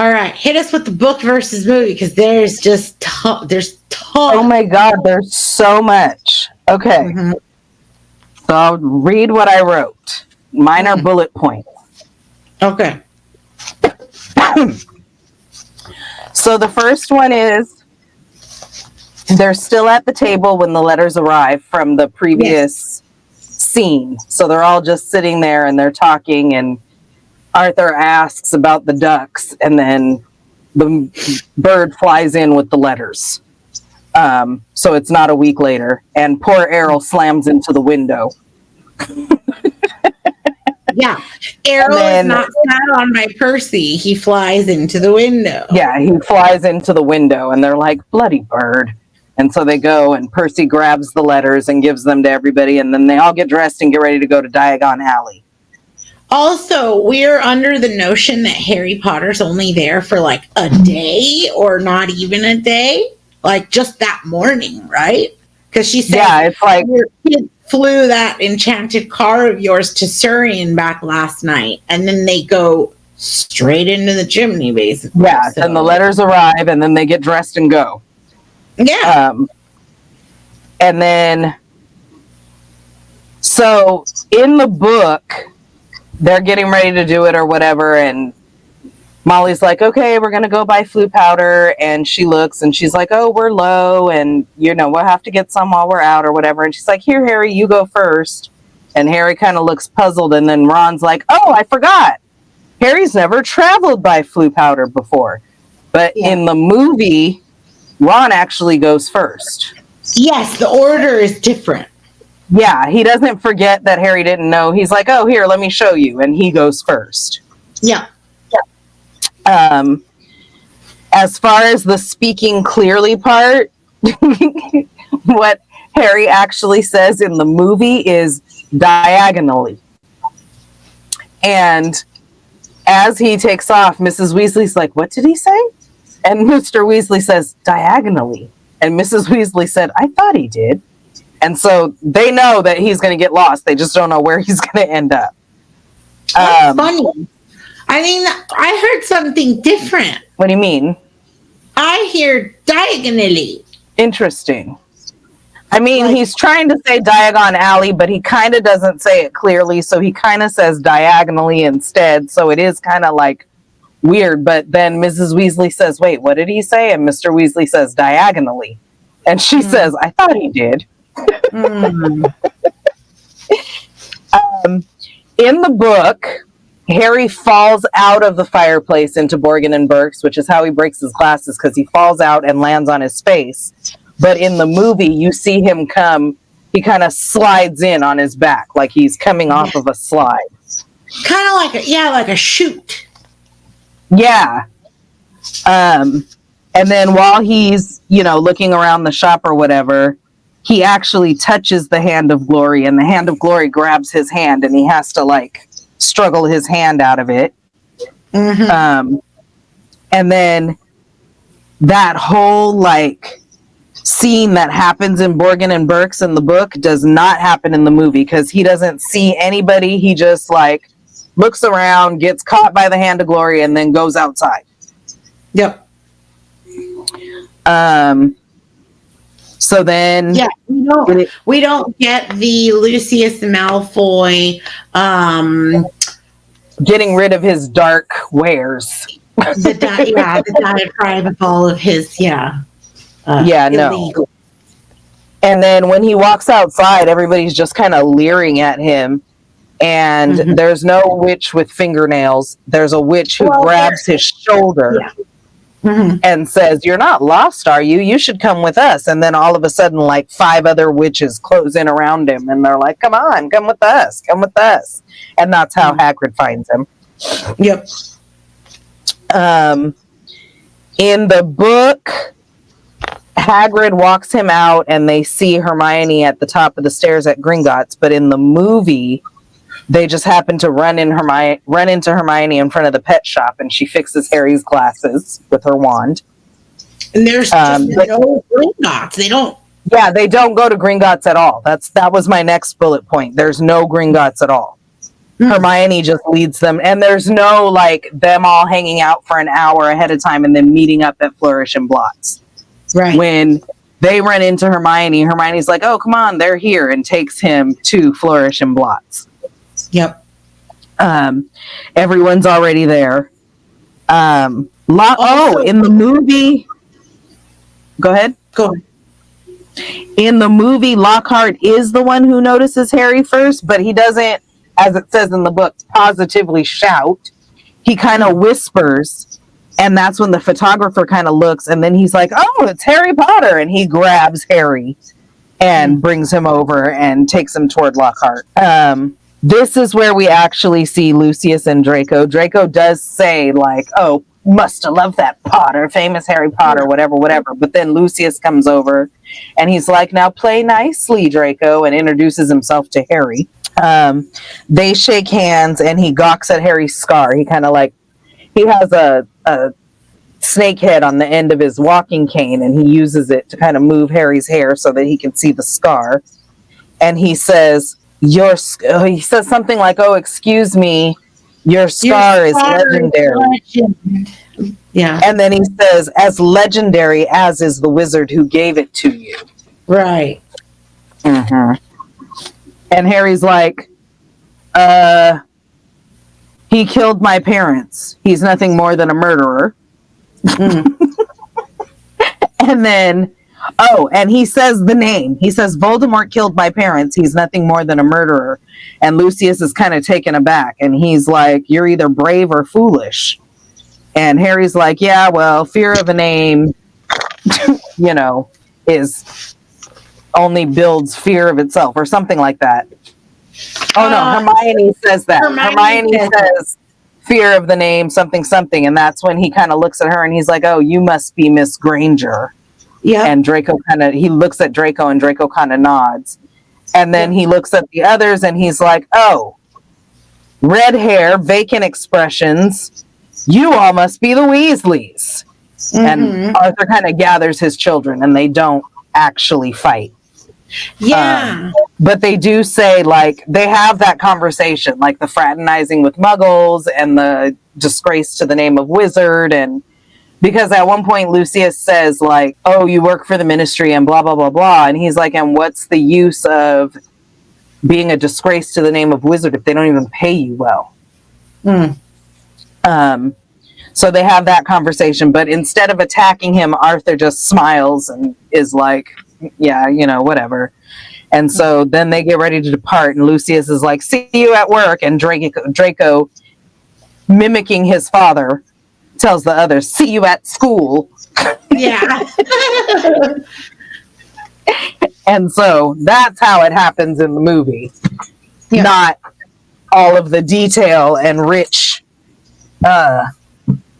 All right, hit us with the book versus movie because there's just there's tons. Oh my God, there's so much. Okay, so I'll read what I wrote. Mine are bullet points. Okay. So the first one is they're still at the table when the letters arrive from the previous scene. So they're all just sitting there and they're talking, and Arthur asks about the ducks, and then the bird flies in with the letters. So it's not a week later, and poor Errol slams into the window. Yeah, Errol is not sat on by Percy. He flies into the window. Yeah, he flies into the window, and they're like, bloody bird. And so they go, and Percy grabs the letters and gives them to everybody, and then they all get dressed and get ready to go to Diagon Alley. Also, we're under the notion that Harry Potter's only there for like a day or not even a day. Like just that morning, right? Because she said, yeah, it's like your kid flew that enchanted car of yours to Surrey and back last night. And then they go straight into the chimney, basically. Yeah, so. And the letters arrive, and then they get dressed and go. Yeah. And then, so in the book, they're getting ready to do it or whatever, and Molly's like, okay, we're going to go buy flu powder, and she looks, and she's like, oh, we're low, and, you know, we'll have to get some while we're out or whatever, and she's like, here, Harry, you go first, and Harry kind of looks puzzled, and then Ron's like, oh, I forgot, Harry's never traveled by flu powder before, but in the movie, Ron actually goes first. Yes, the order is different. Yeah, he doesn't forget that Harry didn't know. He's like, oh, here, let me show you. And he goes first. Yeah. As far as the speaking clearly part, what Harry actually says in the movie is diagonally. And as he takes off, Mrs. Weasley's like, what did he say? And Mr. Weasley says, diagonally. And Mrs. Weasley said, I thought he did. And so they know that he's going to get lost. They just don't know where he's going to end up. That's funny. I mean, I heard something different. What do you mean? I hear diagonally. Interesting. I mean, he's trying to say Diagon Alley, but he kind of doesn't say it clearly. So he kind of says diagonally instead. So it is kind of like weird. But then Mrs. Weasley says, wait, what did he say? And Mr. Weasley says diagonally. And she says, I thought he did. In the book, Harry falls out of the fireplace into Borgin and Burke's, which is how he breaks his glasses, because he falls out and lands on his face. But in the movie, you see him come, he kind of slides in on his back, like he's coming off of a slide. Kind of like like a chute. Yeah. And then while he's, looking around the shop or whatever, he actually touches the Hand of Glory, and the Hand of Glory grabs his hand, and he has to struggle his hand out of it. Mm-hmm. And then that whole scene that happens in Borgin and Burke's in the book does not happen in the movie, because he doesn't see anybody. He just looks around, gets caught by the Hand of Glory, and then goes outside. Yep. So then, we don't get the Lucius Malfoy getting rid of his dark wares. The diatribe of all of his illegal. No. And then when he walks outside, everybody's just kind of leering at him. And there's no witch with fingernails. There's a witch who grabs his shoulder. Yeah. And says, you're not lost, are you? You should come with us. And then all of a sudden, 5 other witches close in around him. And they're like, come on, come with us. Come with us. And that's how Hagrid finds him. Yep. In the book, Hagrid walks him out and they see Hermione at the top of the stairs at Gringotts. But in the movie, they just happen to run into Hermione in front of the pet shop, and she fixes Harry's glasses with her wand. And there's just no Gringotts. They don't. Yeah, they don't go to Gringotts at all. That was my next bullet point. There's no Gringotts at all. Hermione just leads them, and there's no like them all hanging out for an hour ahead of time and then meeting up at Flourish and Blots. Right. When they run into Hermione, Hermione's like, "Oh, come on, they're here," and takes him to Flourish and Blots. Yep. Everyone's already there. In the movie, go ahead. Go ahead. In the movie, Lockhart is the one who notices Harry first, but he doesn't, as it says in the book, positively shout. He kind of whispers, and that's when the photographer kind of looks, and then he's like, "Oh, it's Harry Potter," and he grabs Harry and brings him over and takes him toward Lockhart. This is where we actually see Lucius and Draco. Draco does say, like, "Oh, must have loved that Potter, famous Harry Potter, whatever. But then Lucius comes over and he's like, "Now play nicely, Draco," and introduces himself to Harry. They shake hands and he gawks at Harry's scar. He kind of like, he has a snake head on the end of his walking cane, and he uses it to kind of move Harry's hair so that he can see the scar. And he says, he says something like, "Oh, excuse me, your scar is legendary." Yeah. And then he says, "As legendary as is the wizard who gave it to you." Right. Mm-hmm. And Harry's like, "He killed my parents. He's nothing more than a murderer." And then, and he says the name. He says, "Voldemort killed my parents. He's nothing more than a murderer." And Lucius is kind of taken aback, and he's like, "You're either brave or foolish." And Harry's like, "Yeah, well, fear of a name, is only builds fear of itself," or something like that. Oh no, Hermione says that. Hermione says fear of the name, something, and that's when he kind of looks at her and he's like, "Oh, you must be Miss Granger." Yeah. And Draco he looks at Draco, and Draco kind of nods. And then he looks at the others and he's like, "Oh, red hair, vacant expressions. You all must be the Weasleys." Mm-hmm. And Arthur kind of gathers his children, and they don't actually fight. Yeah. But they do say, like, they have that conversation, like the fraternizing with muggles and the disgrace to the name of wizard. And because at one point Lucius says, like, "Oh, you work for the ministry and blah, blah, blah, blah." And he's like, "And what's the use of being a disgrace to the name of wizard if they don't even pay you well?" So they have that conversation, but instead of attacking him, Arthur just smiles and is like, "Yeah, whatever." And so then they get ready to depart, and Lucius is like, "See you at work." And Draco, mimicking his father, tells the others, "See you at school." Yeah. And so that's how it happens in the movie. Yeah. Not all of the detail and rich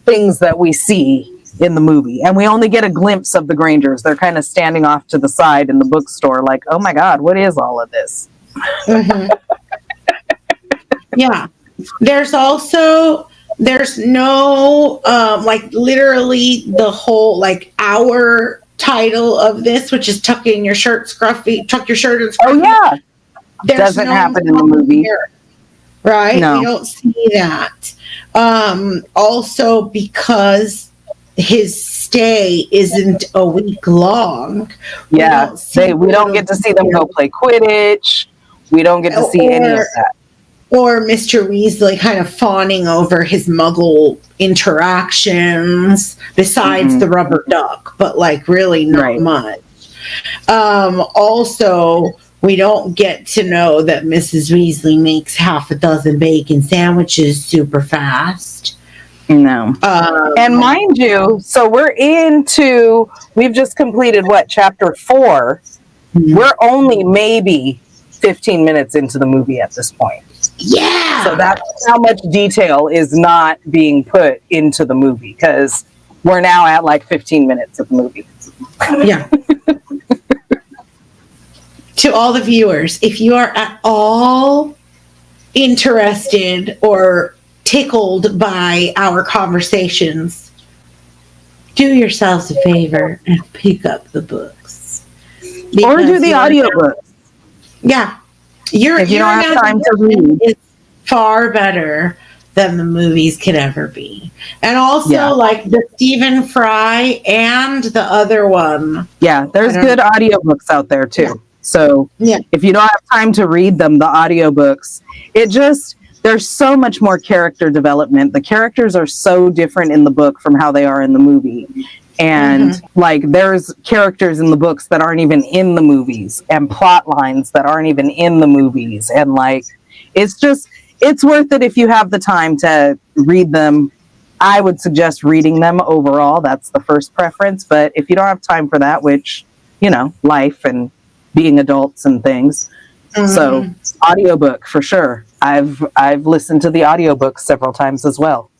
things that we see in the movie. And we only get a glimpse of the Grangers. They're kind of standing off to the side in the bookstore like, "Oh my God, what is all of this?" Mm-hmm. Yeah. There's no, literally the whole, our title of this, which is Tuck in Your Shirt, Scruffy, Tuck Your Shirt and Scruffy. Oh, yeah. Doesn't happen in the movie. Here, right? No. We don't see that. Also, because his stay isn't a week long. Yeah. We don't get to see them go play Quidditch. We don't get to see any of that. Or Mr. Weasley kind of fawning over his muggle interactions besides the rubber duck, but really not much. Also, we don't get to know that Mrs. Weasley makes half a dozen bacon sandwiches super fast. No. And mind you, so we've just completed chapter 4. Mm-hmm. We're only maybe 15 minutes into the movie at this point. Yeah. So that's how much detail is not being put into the movie, because we're now at 15 minutes of the movie. Yeah. To all the viewers, if you are at all interested or tickled by our conversations, do yourselves a favor and pick up the books. Or do the audiobooks. Yeah. If you don't have time to read. far better than the movies could ever be. And also, Yeah. like the Stephen Fry and the other one. Yeah, there's good audiobooks out there too. Yeah. So Yeah. if you don't have time to read them, the audiobooks, there's so much more character development. The characters are so different in the book from how they are in the movie. And like there's characters in the books that aren't even in the movies, and plot lines that aren't even in the movies. And like it's worth it if you have the time to read them. I would suggest reading them overall. That's the first preference. But if you don't have time for that, which, life and being adults and things. So audiobook for sure. I've listened to the audiobook several times as well.